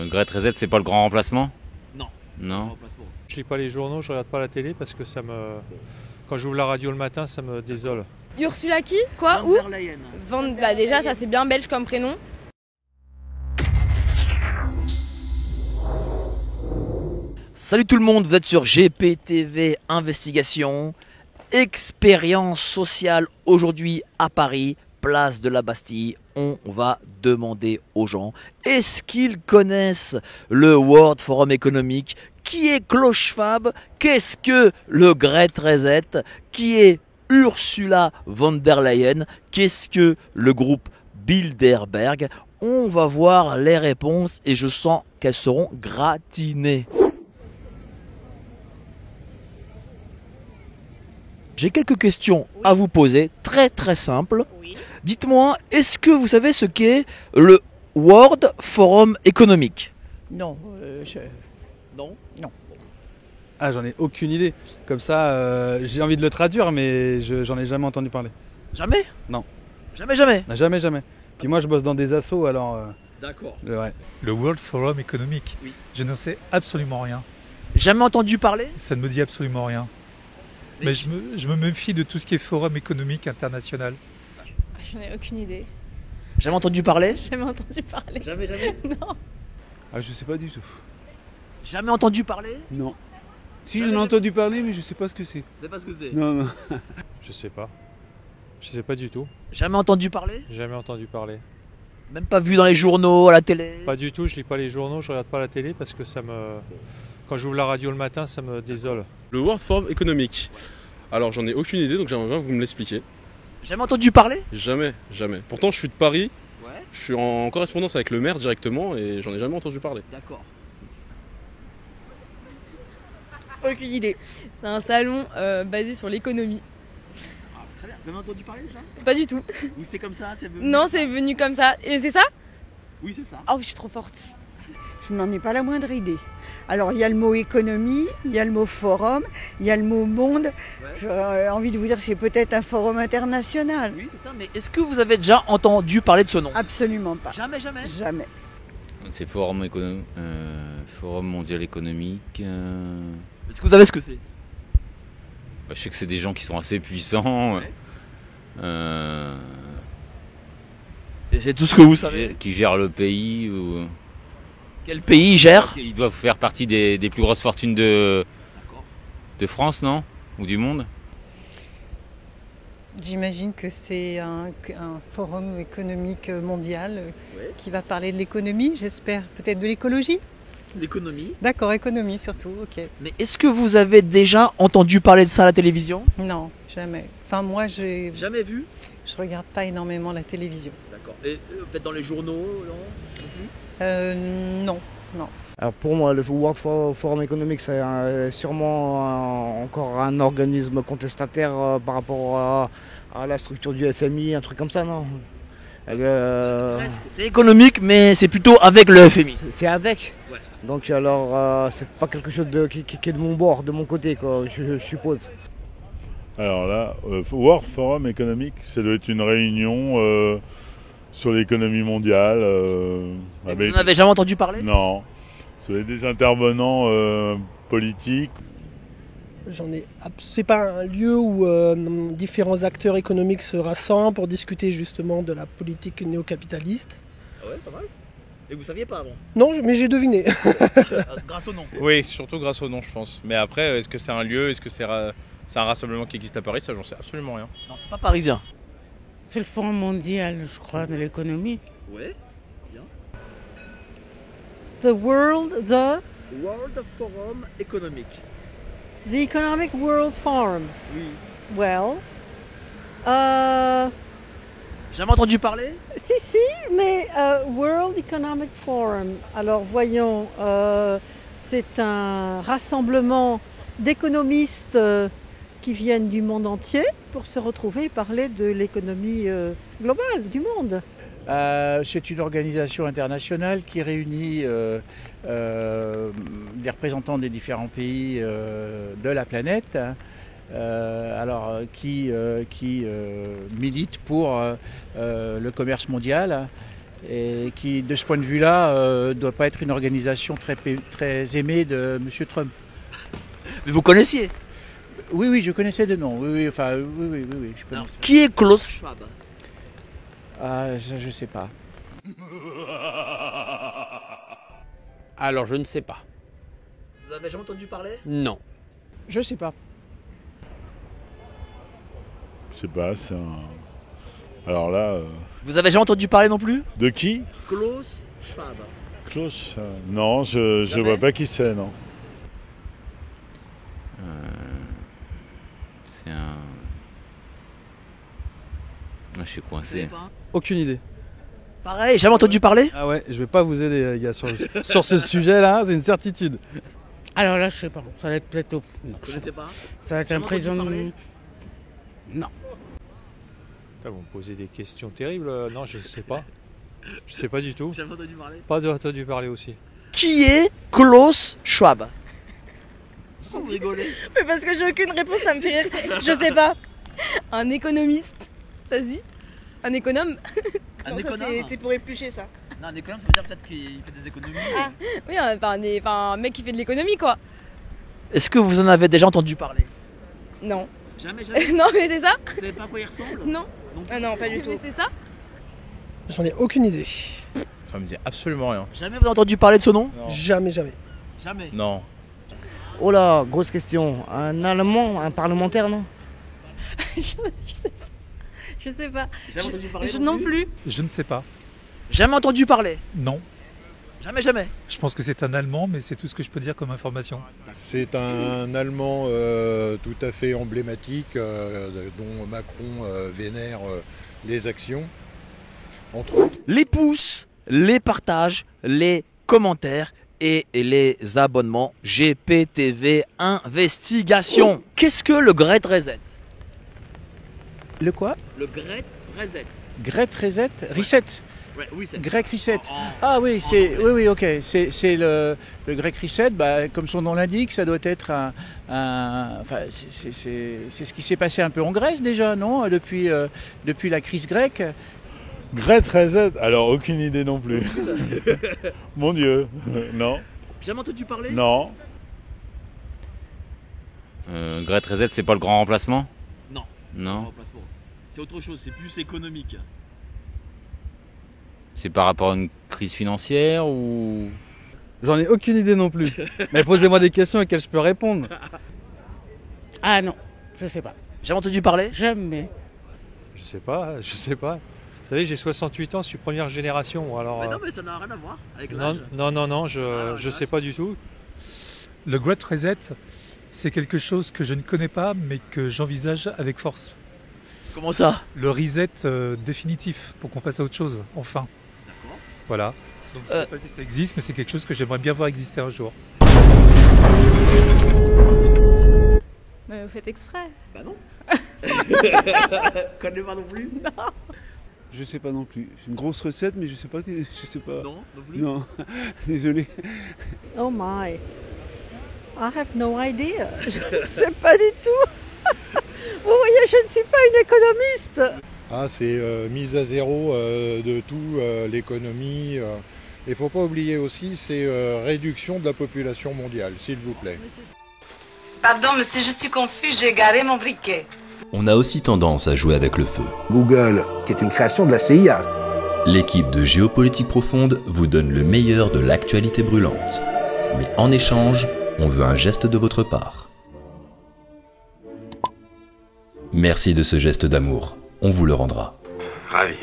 Great Reset, c'est pas le grand remplacement? Non. Non. Je lis pas les journaux, je regarde pas la télé parce que quand j'ouvre la radio le matin, ça me désole. Ursula qui? Quoi? Von Où? der Leyen. Bah déjà, ça c'est bien belge comme prénom. Salut tout le monde, vous êtes sur GPTV Investigation. Expérience sociale aujourd'hui à Paris, place de la Bastille. On va demander aux gens, est-ce qu'ils connaissent le World Forum économique? Qui est Klaus Schwab? Qu'est-ce que le Great Reset? Qui est Ursula von der Leyen? Qu'est-ce que le groupe Bilderberg? On va voir les réponses et je sens qu'elles seront gratinées. J'ai quelques questions à vous poser, très simples. Oui. Dites-moi, est-ce que vous savez ce qu'est le World Forum économique? Non, Non. Ah, j'en ai aucune idée. Comme ça, j'ai envie de le traduire, mais j'en ai jamais entendu parler. Jamais? Non. Jamais? Ah, jamais. Puis moi, je bosse dans des assos, alors... D'accord. ouais. Le World Forum économique, Oui. je n'en sais absolument rien. Jamais entendu parler? Ça ne me dit absolument rien. Mais je me méfie de tout ce qui est forum économique international. J'en ai aucune idée. Jamais entendu parler? J'ai jamais entendu parler. Jamais? Non. Ah, je sais pas du tout. Jamais entendu parler? Non. Si, j'en ai entendu parler, mais je sais pas ce que c'est. Vous savez pas ce que c'est? Non. Je sais pas. Je sais pas du tout. Jamais entendu parler? Jamais entendu parler. Même pas vu dans les journaux, à la télé? Pas du tout, je lis pas les journaux, je regarde pas la télé parce que quand j'ouvre la radio le matin, ça me désole. Le World Forum économique. Alors j'en ai aucune idée, donc j'aimerais bien que vous me l'expliquiez. Jamais entendu parler? Jamais. Pourtant je suis de Paris, Ouais. je suis en correspondance avec le maire directement et j'en ai jamais entendu parler. D'accord. aucune idée. C'est un salon basé sur l'économie. Très bien. Vous avez entendu parler déjà? Pas du tout. Ou c'est comme ça? Non, c'est venu comme ça. Et c'est ça? Oui, c'est ça. Oh, je suis trop forte. Je n'en ai pas la moindre idée. Alors il y a le mot économie, il y a le mot forum, il y a le mot monde. J'ai envie de vous dire que c'est peut-être un forum international. Oui, c'est ça, mais est-ce que vous avez déjà entendu parler de ce nom? Absolument pas. Jamais? Jamais. C'est Forum mondial économique. Est-ce que vous savez ce que c'est? Je sais que c'est des gens qui sont assez puissants. Et c'est tout ce que vous savez? Qui gèrent le pays. Quel pays gère? Ils doivent faire partie des plus grosses fortunes de France, non? Ou du monde? J'imagine que c'est un forum économique mondial qui va parler de l'économie, j'espère, peut-être de l'écologie. L'économie. D'accord, économie surtout, ok. Mais est-ce que vous avez déjà entendu parler de ça à la télévision? Non, jamais. Enfin moi, Jamais vu? je regarde pas énormément la télévision. D'accord. Et peut-être dans les journaux, Non. Alors pour moi, le World Forum économique, c'est sûrement encore un organisme contestataire par rapport à la structure du FMI, un truc comme ça, non? Presque. C'est économique, mais c'est plutôt avec le FMI. C'est avec. Ouais. Donc alors, c'est pas quelque chose qui est de mon bord, de mon côté, quoi, je suppose. Alors là, World Forum économique, ça doit être une réunion sur l'économie mondiale. Vous n'en avez jamais entendu parler? Non, ça doit être des intervenants politiques. C'est pas un lieu où différents acteurs économiques se rassemblent pour discuter justement de la politique néo-capitaliste. Ah ouais, pas mal. Et vous saviez pas avant? Non, mais j'ai deviné. Grâce au nom. Oui, surtout grâce au nom, je pense. Mais après, est-ce que c'est un lieu, est-ce que c'est un rassemblement qui existe à Paris? Ça, j'en sais absolument rien. Non, c'est pas parisien. C'est le Forum mondial, je crois, de l'économie. Ouais, bien. The World Forum économique. The Economic World Forum. Oui. Well, Jamais entendu parler? si, mais World Economic Forum. Alors voyons, c'est un rassemblement d'économistes qui viennent du monde entier pour se retrouver et parler de l'économie globale du monde. C'est une organisation internationale qui réunit des représentants des différents pays de la planète, qui milite pour le commerce mondial et qui, de ce point de vue-là, doit pas être une organisation très aimée de M. Trump. Mais vous connaissiez? Oui, je connaissais de nom. Oui, je connaissais. Alors, qui est Klaus Schwab? Ah, ça, je sais pas. Alors, je ne sais pas. Vous avez jamais entendu parler? Non. Je sais pas. Je sais pas, c'est un... Alors là... Vous avez jamais entendu parler non plus? De qui? Klaus Schwab. Klaus Non, je vois pas qui c'est, non. C'est un... Ah, je suis coincé. Aucune idée. Pareil, jamais entendu parler? Ah ouais, je vais pas vous aider les gars sur ce sujet-là, c'est une certitude. Alors là, je sais pas. Ça va être plutôt. Non, Je sais pas. Ça va être un prisonnier. Non. Putain, vous me posez des questions terribles. Non, je sais pas. Je sais pas du tout. Jamais entendu parler? Pas entendu parler aussi. Qui est Klaus Schwab? Vous rigolez? Mais parce que j'ai aucune réponse, ça me fait rire. Je sais pas. Un économiste, ça se dit? Un économe? Un économe? C'est pour éplucher ça. Non, un économe, ça veut dire peut-être qu'il fait des économies. Ah, oui, enfin, un mec qui fait de l'économie quoi. Est-ce que vous en avez déjà entendu parler? Non. Jamais. Non, mais c'est ça? Vous savez pas à quoi il ressemble? Non. Ah non, pas du tout. Mais c'est ça? J'en ai aucune idée. Ça me dit absolument rien. Jamais vous avez entendu parler de ce nom? Non. Jamais. Jamais. Non. Oh là, grosse question. Un Allemand, un parlementaire, non? Je sais pas. Jamais entendu parler Non plus. Je ne sais pas. Jamais entendu parler? Non. Jamais. Je pense que c'est un Allemand, mais c'est tout ce que je peux dire comme information. C'est un Allemand tout à fait emblématique dont Macron vénère les actions, entre autres. Les pouces, les partages, les commentaires et les abonnements. GPTV Investigation. Qu'est-ce que le Great Reset? Le quoi? Le Great Reset. Great Reset? Reset? Ouais, oui, c'est. Grec Reset. Ah oui, ok. C'est le Grec Reset. Bah, comme son nom l'indique, ça doit être enfin, c'est ce qui s'est passé un peu en Grèce déjà, non? Depuis la crise grecque. Great Reset? Alors, aucune idée non plus. Mon Dieu, non. Jamais entendu parler? Non. Great Reset, c'est pas le grand remplacement? Non. Non. C'est autre chose, c'est plus économique. C'est par rapport à une crise financière ou... J'en ai aucune idée non plus. Mais posez-moi des questions auxquelles je peux répondre. Ah non, je sais pas. Jamais entendu parler? Jamais. Je sais pas. Vous savez, j'ai 68 ans, je suis première génération. Alors, Mais non, mais ça n'a rien à voir avec l'âge. Non, je sais pas du tout. Le Great Reset, c'est quelque chose que je ne connais pas, mais que j'envisage avec force. Comment ça? Le reset définitif, pour qu'on passe à autre chose, enfin. D'accord. Voilà. Donc je ne sais pas si ça existe, mais c'est quelque chose que j'aimerais bien voir exister un jour. Mais vous faites exprès. Bah non. Connais pas non plus? Non. Je sais pas non plus. C'est une grosse recette, mais je sais pas. Non plus. Non, désolé. Oh my. I have no idea. Je ne sais pas du tout. Vous voyez, je ne suis pas une économiste. Ah, c'est mise à zéro de tout l'économie. Il ne faut pas oublier aussi, c'est réduction de la population mondiale, s'il vous plaît. Pardon, monsieur, je suis confus, j'ai garé mon briquet. On a aussi tendance à jouer avec le feu. Google, qui est une création de la CIA. L'équipe de Géopolitique Profonde vous donne le meilleur de l'actualité brûlante. Mais en échange, on veut un geste de votre part. Merci de ce geste d'amour, on vous le rendra. Ravi.